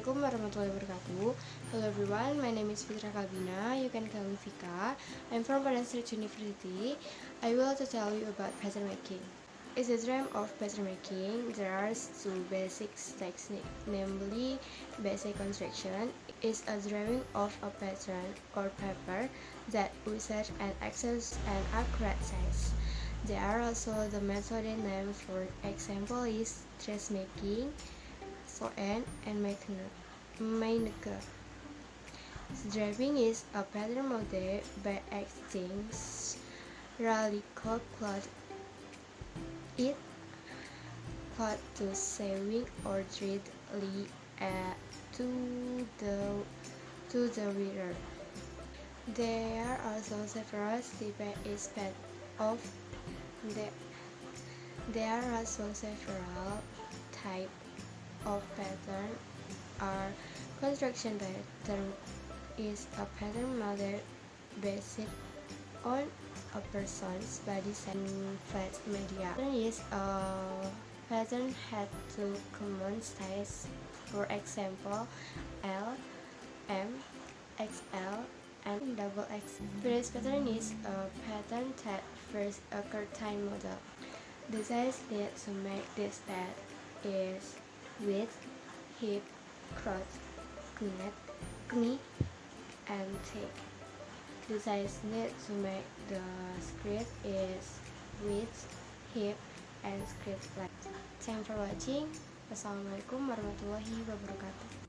Assalamualaikum warahmatullahi wabarakatuh. Hello everyone, my name is Fitrah. You can call me Vika. I'm from Padang State University. I will to tell you about pattern making. It's a dream of pattern making. There are two basic techniques, namely basic construction is a drawing of a pattern or paper that uses and access an accurate size. There are also the method name, for example is dressmaking, Dosen, and Mainke. Draping is a pattern model by acting radical cloth. It cloth to sewing or directly to the wearer. There are also several types of the there are also several types of pattern. Our construction pattern is a pattern model based on a person's body and flat media. Pattern is a pattern had two common sizes, for example L, M, XL, and double X. First pattern is a pattern that first a curtain model. The size needed to make this pad is width, hip, crotch, knee, and thick. The size needed to make the script is width, hip, and script length. Thanks for watching. Wassalamualaikum warahmatullahi wabarakatuh.